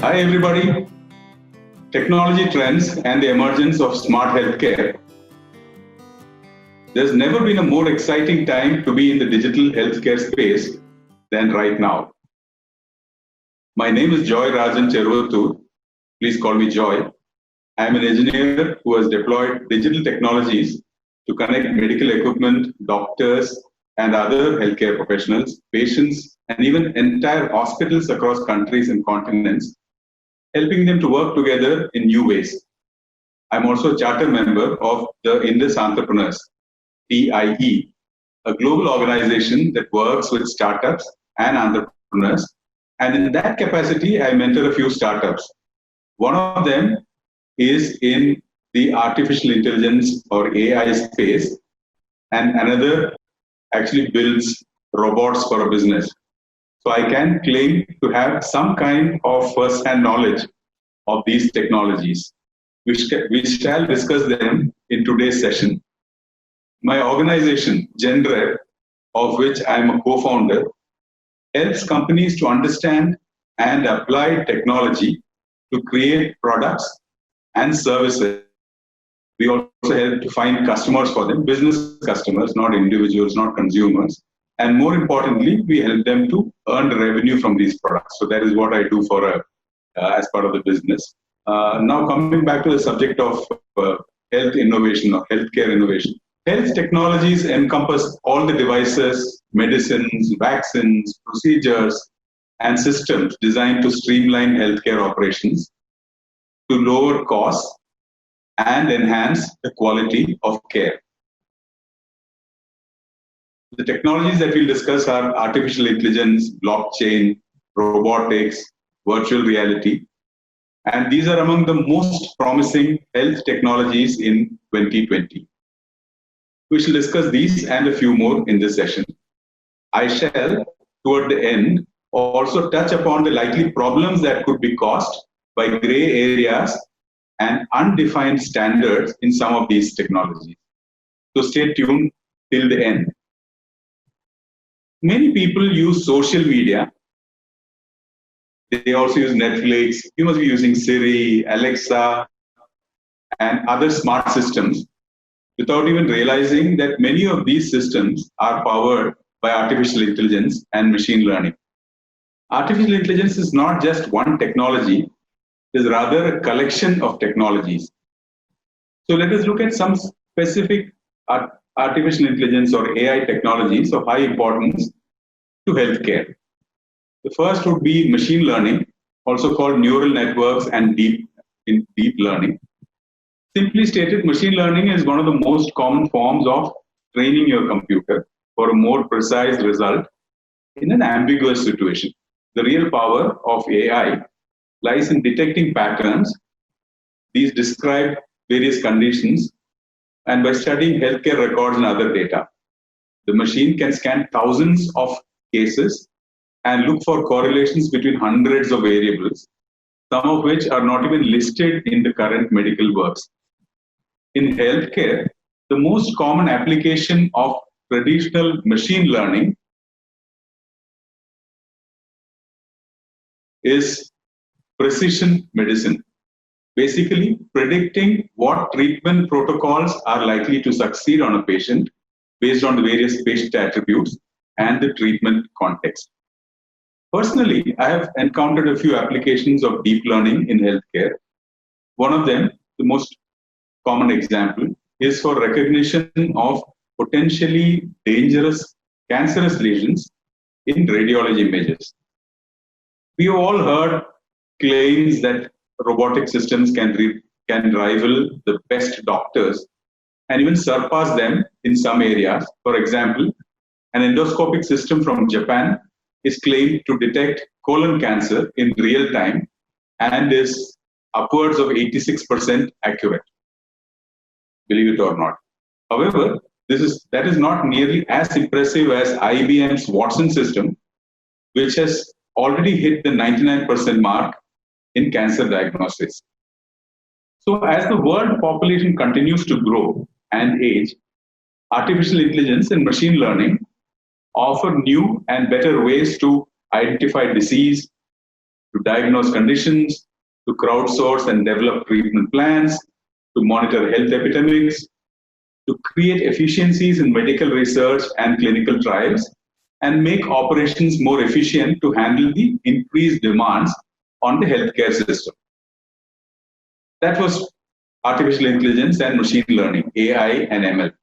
Hi everybody. Technology trends and the emergence of smart healthcare. There's never been a more exciting time to be in the digital healthcare space than right now. My name is Joy Rajan Chervattur. Please call me Joy. I'm an engineer who has deployed digital technologies to connect medical equipment, doctors, and other healthcare professionals, patients, and even entire hospitals across countries and continents, helping them to work together in new ways. I'm also a charter member of the Indus Entrepreneurs, TIE, a global organization that works with startups and entrepreneurs. And in that capacity, I mentor a few startups. One of them is in the artificial intelligence or AI space, and another actually builds robots for a business. So I can claim to have some kind of first-hand knowledge of these technologies. We shall discuss them in today's session. My organization, GenRev, of which I am a co-founder, helps companies to understand and apply technology to create products and services. We also help to find customers for them, business customers, not individuals, not consumers. And more importantly, we help them to earn revenue from these products. So that is what I do as part of the business. Now coming back to the subject of health innovation or healthcare innovation. Health technologies encompass all the devices, medicines, vaccines, procedures, and systems designed to streamline healthcare operations, to lower costs, and enhance the quality of care. The technologies that we'll discuss are artificial intelligence, blockchain, robotics, virtual reality, and these are among the most promising health technologies in 2020. We shall discuss these and a few more in this session. I shall, toward the end, also touch upon the likely problems that could be caused by gray areas and undefined standards in some of these technologies. So stay tuned till the end. Many people use social media. They also use Netflix. You must be using Siri, Alexa, and other smart systems without even realizing that many of these systems are powered by artificial intelligence and machine learning. Artificial intelligence is not just one technology, it is rather a collection of technologies. So let us look at some specific artificial intelligence or AI technologies of high importance to healthcare. The first would be machine learning, also called neural networks and deep learning. Simply stated, machine learning is one of the most common forms of training your computer for a more precise result in an ambiguous situation. The real power of AI lies in detecting patterns. These describe various conditions, and by studying healthcare records and other data, the machine can scan thousands of cases and look for correlations between hundreds of variables, some of which are not even listed in the current medical works. In healthcare, the most common application of traditional machine learning is precision medicine. Basically, predicting what treatment protocols are likely to succeed on a patient based on the various patient attributes and the treatment context. Personally, I have encountered a few applications of deep learning in healthcare. One of them, the most common example, is for recognition of potentially dangerous cancerous lesions in radiology images. We have all heard claims that robotic systems can rival the best doctors and even surpass them in some areas. For example, an endoscopic system from Japan is claimed to detect colon cancer in real time and is upwards of 86% accurate, believe it or not. However, that is not nearly as impressive as IBM's Watson system, which has already hit the 99% mark in cancer diagnosis. So as the world population continues to grow and age, artificial intelligence and machine learning offer new and better ways to identify disease, to diagnose conditions, to crowdsource and develop treatment plans, to monitor health epidemics, to create efficiencies in medical research and clinical trials, and make operations more efficient to handle the increased demands on the healthcare system. That was artificial intelligence and machine learning, AI and ML.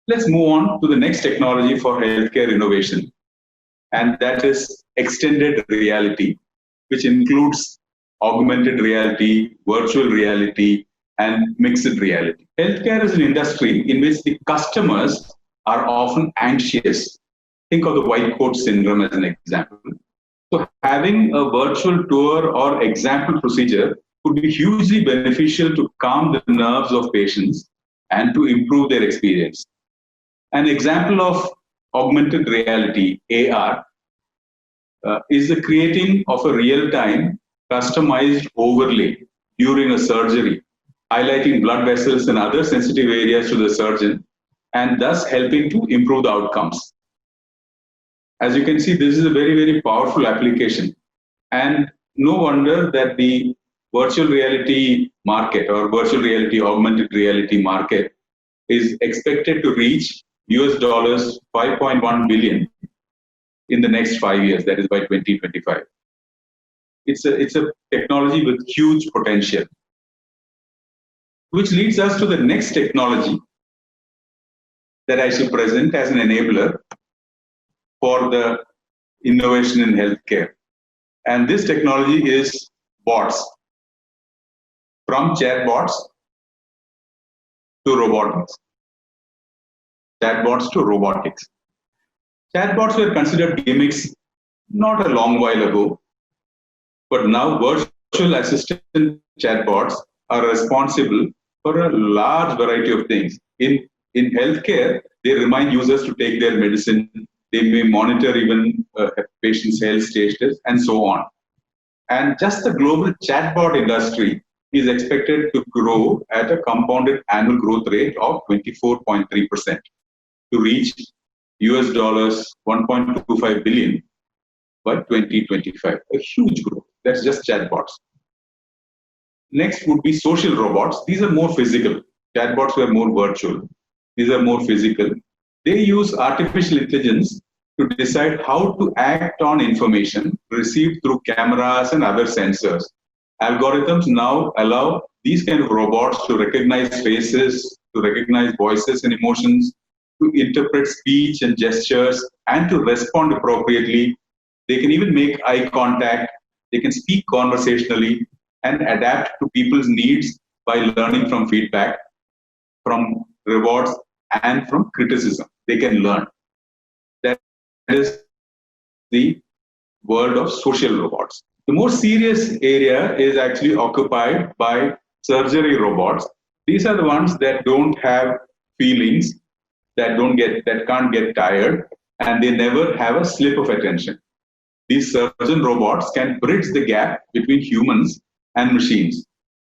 Let's move on to the next technology for healthcare innovation, and that is extended reality, which includes augmented reality, virtual reality, and mixed reality. Healthcare is an industry in which the customers are often anxious. Think of the white coat syndrome as an example. So having a virtual tour or example procedure could be hugely beneficial to calm the nerves of patients and to improve their experience. An example of augmented reality, AR, is the creating of a real-time customized overlay during a surgery, highlighting blood vessels and other sensitive areas to the surgeon, and thus helping to improve the outcomes. As you can see, this is a very, very powerful application. And no wonder that the virtual reality market or virtual reality, augmented reality market is expected to reach US dollars 5.1 billion in the next 5 years, that is by 2025. It's a technology with huge potential, which leads us to the next technology that I should present as an enabler for the innovation in healthcare. And this technology is bots. From chatbots to robotics. Chatbots to robotics. Chatbots were considered gimmicks not a long while ago, but now virtual assistant chatbots are responsible for a large variety of things. In healthcare, they remind users to take their medicine. They may monitor even patients' health status and so on. And just the global chatbot industry is expected to grow at a compounded annual growth rate of 24.3% to reach US dollars 1.25 billion by 2025. A huge growth. That's just chatbots. Next would be social robots. These are more physical. Chatbots were more virtual. These are more physical. They use artificial intelligence to decide how to act on information received through cameras and other sensors. Algorithms now allow these kind of robots to recognize faces, to recognize voices and emotions, to interpret speech and gestures, and to respond appropriately. They can even make eye contact. They can speak conversationally and adapt to people's needs by learning from feedback, from rewards, and from criticism. They can learn. That is the world of social robots. The more serious area is actually occupied by surgery robots. These are the ones that don't have feelings, that can't get tired, and they never have a slip of attention. These surgeon robots can bridge the gap between humans and machines.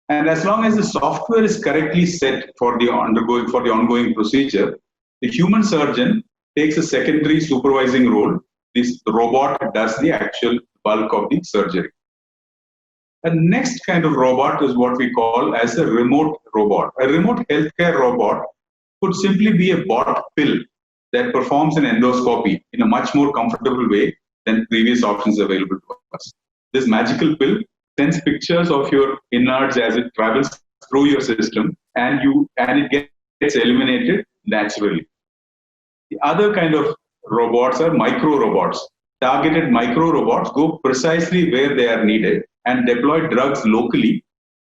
And as long as the software is correctly set for the ongoing procedure, the human surgeon takes a secondary supervising role. This robot does the actual bulk of the surgery. The next kind of robot is what we call as a remote robot. A remote healthcare robot could simply be a bought pill that performs an endoscopy in a much more comfortable way than previous options available to us. This magical pill sends pictures of your innards as it travels through your system, and it gets eliminated naturally. The other kind of robots are micro robots. Targeted micro robots go precisely where they are needed and deploy drugs locally.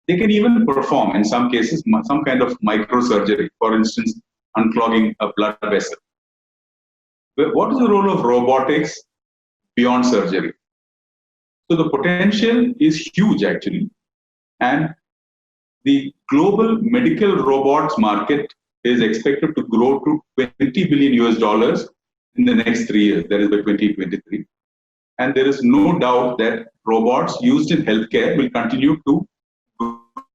They can even perform, in some cases, some kind of microsurgery, for instance, unclogging a blood vessel. But what is the role of robotics beyond surgery? So the potential is huge, actually. And the global medical robots market is expected to grow to 20 billion US dollars in the next 3 years, that is by 2023. And there is no doubt that robots used in healthcare will continue to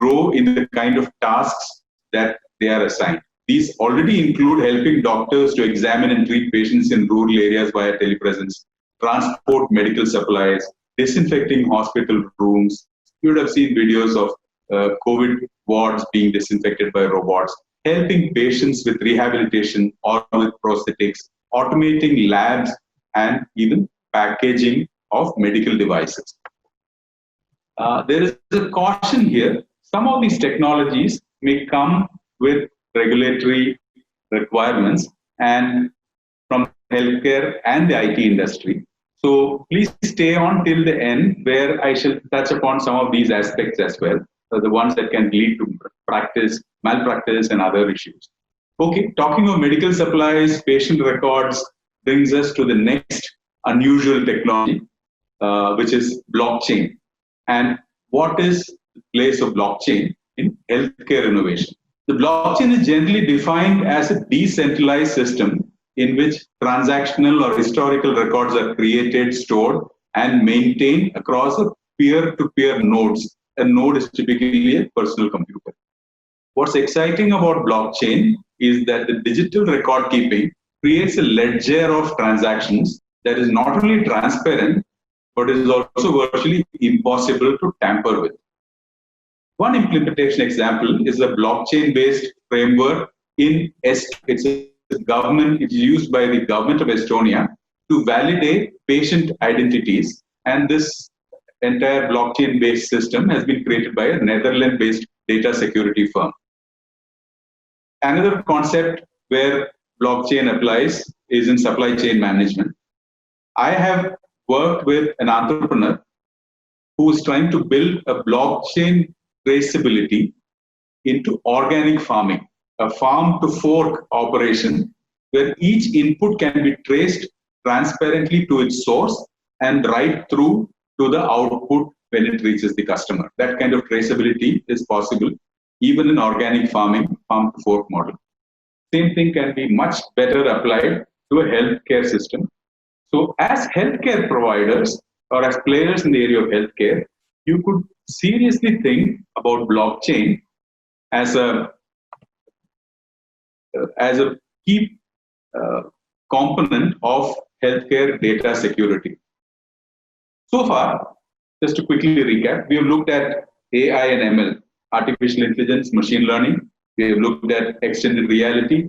grow in the kind of tasks that they are assigned. These already include helping doctors to examine and treat patients in rural areas via telepresence, transport medical supplies, disinfecting hospital rooms. You would have seen videos of COVID wards being disinfected by robots, helping patients with rehabilitation or with prosthetics, automating labs, and even packaging of medical devices. There is a caution here. Some of these technologies may come with regulatory requirements and from healthcare and the IT industry. So please stay on till the end, where I shall touch upon some of these aspects as well, the ones that can lead to malpractice, and other issues. Okay, talking of medical supplies, patient records brings us to the next unusual technology, which is blockchain. And what is the place of blockchain in healthcare innovation? The blockchain is generally defined as a decentralized system in which transactional or historical records are created, stored, and maintained across a peer-to-peer nodes. A node is typically a personal computer. What's exciting about blockchain is that the digital record keeping creates a ledger of transactions that is not only transparent, but is also virtually impossible to tamper with. One implementation example is a blockchain-based framework in Estonia. It's used by the government of Estonia to validate patient identities, and this entire blockchain-based system has been created by a Netherlands-based data security firm. Another concept where blockchain applies is in supply chain management. I have worked with an entrepreneur who is trying to build a blockchain traceability into organic farming, a farm to fork operation where each input can be traced transparently to its source and right through to the output when it reaches the customer. That kind of traceability is possible even in organic farming, farm to fork model. Same thing can be much better applied to a healthcare system. So as healthcare providers or as players in the area of healthcare, you could seriously think about blockchain as a key component of healthcare data security. So far, just to quickly recap, we have looked at AI and ML, artificial intelligence, machine learning. We have looked at extended reality,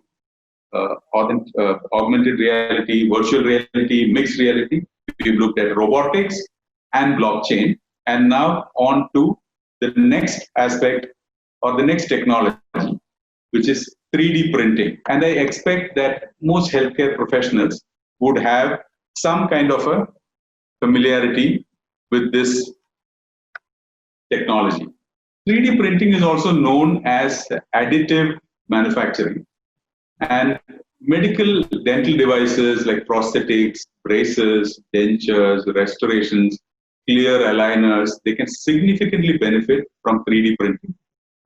augmented reality, virtual reality, mixed reality. We've looked at robotics and blockchain. And now on to the next aspect or the next technology, which is 3D printing. And I expect that most healthcare professionals would have some kind of a familiarity with this technology. 3D printing is also known as additive manufacturing. And medical dental devices like prosthetics, braces, dentures, restorations, clear aligners, they can significantly benefit from 3D printing.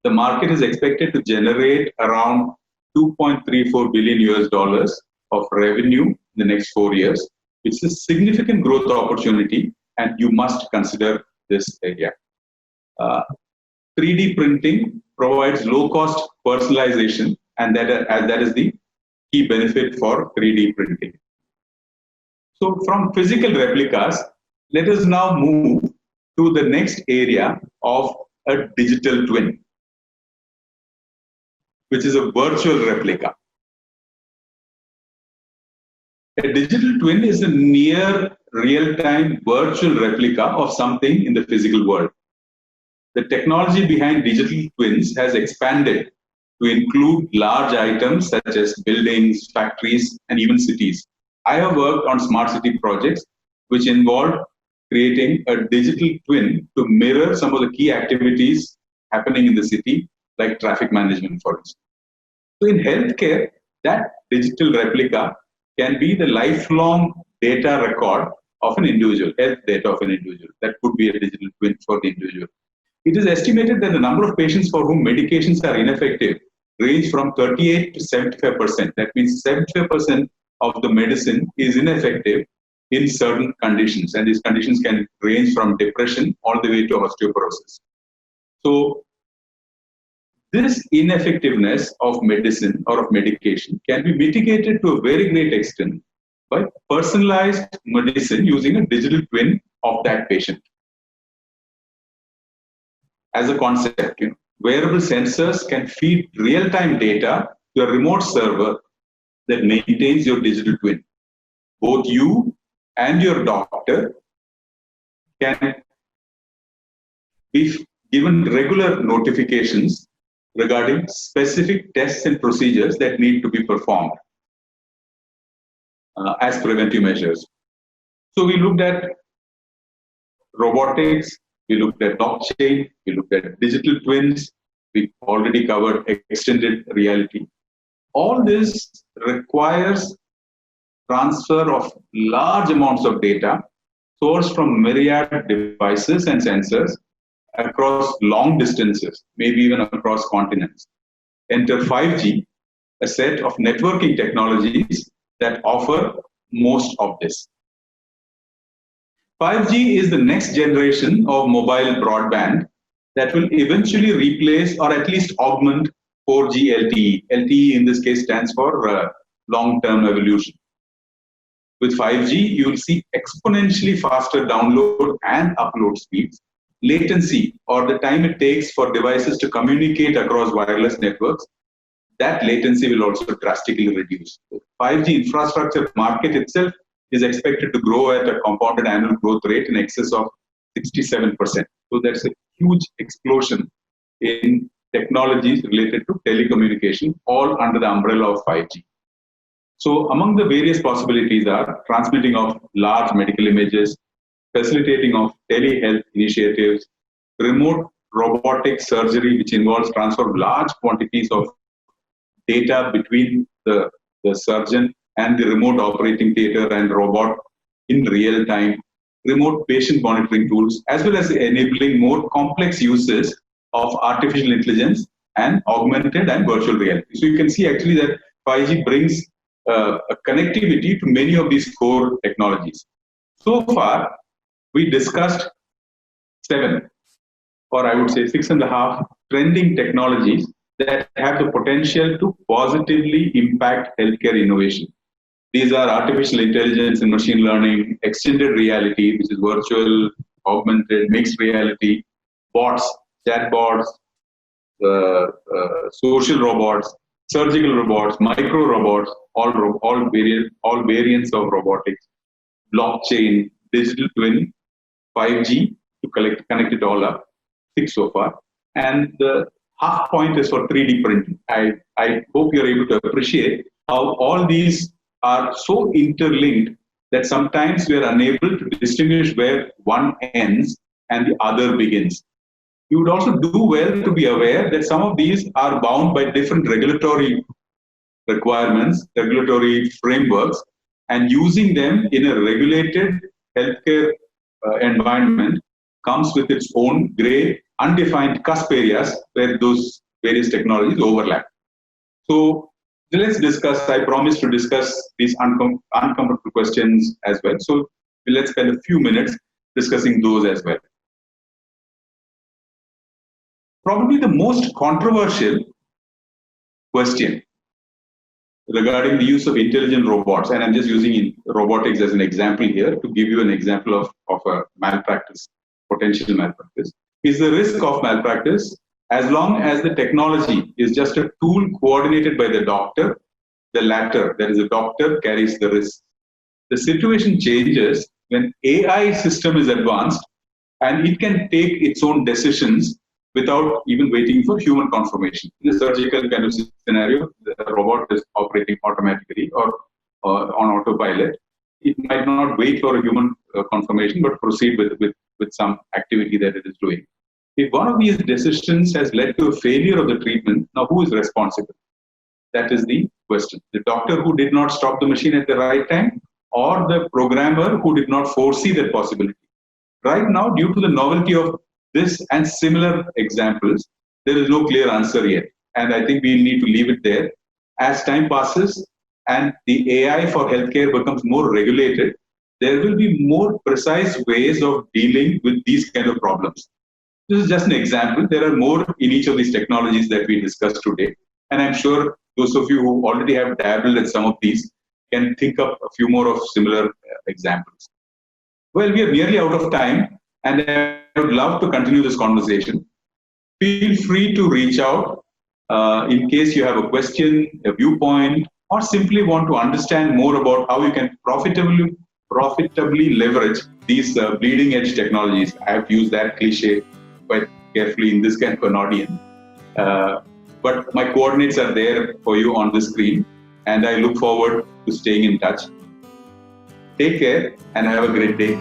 The market is expected to generate around $2.34 billion of revenue in the next 4 years. It's a significant growth opportunity, and you must consider this area. 3D printing provides low-cost personalization, and that is the key benefit for 3D printing. So from physical replicas, let us now move to the next area of a digital twin, which is a virtual replica. A digital twin is a near real-time virtual replica of something in the physical world. The technology behind digital twins has expanded to include large items such as buildings, factories, and even cities. I have worked on smart city projects which involved creating a digital twin to mirror some of the key activities happening in the city, like traffic management, for instance. So in healthcare, that digital replica can be the lifelong data record of an individual, health data of an individual. That could be a digital twin for the individual. It is estimated that the number of patients for whom medications are ineffective range from 38 to 75%. That means 75% of the medicine is ineffective in certain conditions, and these conditions can range from depression all the way to osteoporosis. So this ineffectiveness of medicine or of medication can be mitigated to a very great extent by personalized medicine using a digital twin of that patient. As a concept, wearable sensors can feed real-time data to a remote server that maintains your digital twin. Both you and your doctor can be given regular notifications regarding specific tests and procedures that need to be performed as preventive measures. So we looked at robotics, we looked at blockchain, we looked at digital twins, we already covered extended reality. All this requires transfer of large amounts of data sourced from myriad devices and sensors across long distances, maybe even across continents. Enter 5G, a set of networking technologies that offer most of this. 5G is the next generation of mobile broadband that will eventually replace or at least augment 4G LTE. LTE in this case stands for long-term evolution. With 5G, you will see exponentially faster download and upload speeds. Latency, or the time it takes for devices to communicate across wireless networks, that latency will also drastically reduce. The 5G infrastructure market itself is expected to grow at a compounded annual growth rate in excess of 67%. So that's a huge explosion in technologies related to telecommunication, all under the umbrella of 5G. So among the various possibilities are transmitting of large medical images, facilitating of telehealth initiatives, remote robotic surgery, which involves transfer of large quantities of data between the surgeon and the remote operating theater and robot in real time, remote patient monitoring tools, as well as enabling more complex uses of artificial intelligence and augmented and virtual reality. So you can see actually that 5G brings a connectivity to many of these core technologies. So far, we discussed 7, or I would say 6.5 trending technologies that have the potential to positively impact healthcare innovation. These are artificial intelligence and machine learning, extended reality, which is virtual, augmented, mixed reality, bots, chatbots, social robots, surgical robots, micro robots, all variants of robotics, blockchain, digital twin, 5G to connect it all up, 6 so far. And the half point is for 3D printing. I hope you're able to appreciate how all these are so interlinked that sometimes we are unable to distinguish where one ends and the other begins. You would also do well to be aware that some of these are bound by different regulatory requirements, regulatory frameworks, and using them in a regulated healthcare environment comes with its own gray, undefined cusp areas where those various technologies overlap. So let's discuss, I promised to discuss these uncomfortable questions as well. So let's spend a few minutes discussing those as well. Probably the most controversial question regarding the use of intelligent robots, and I'm just using robotics as an example here to give you an example of a malpractice, potential malpractice, is the risk of malpractice as long as the technology is just a tool coordinated by the doctor. The latter, that is the doctor, carries the risk. The situation changes when AI system is advanced and it can take its own decisions without even waiting for human confirmation. In a surgical kind of scenario, the robot is operating automatically or on autopilot. It might not wait for a human confirmation, but proceed with some activity that it is doing. If one of these decisions has led to a failure of the treatment, now who is responsible? That is the question. The doctor who did not stop the machine at the right time, or the programmer who did not foresee that possibility. Right now, due to the novelty of this and similar examples, there is no clear answer yet. And I think we need to leave it there. As time passes and the AI for healthcare becomes more regulated, there will be more precise ways of dealing with these kind of problems. This is just an example. There are more in each of these technologies that we discussed today. And I'm sure those of you who already have dabbled at some of these can think up a few more of similar examples. Well, we are nearly out of time, and I would love to continue this conversation. Feel free to reach out in case you have a question, a viewpoint, or simply want to understand more about how you can profitably leverage these bleeding edge technologies. I have used that cliche quite carefully in this kind of an audience. But my coordinates are there for you on the screen, and I look forward to staying in touch. Take care and have a great day.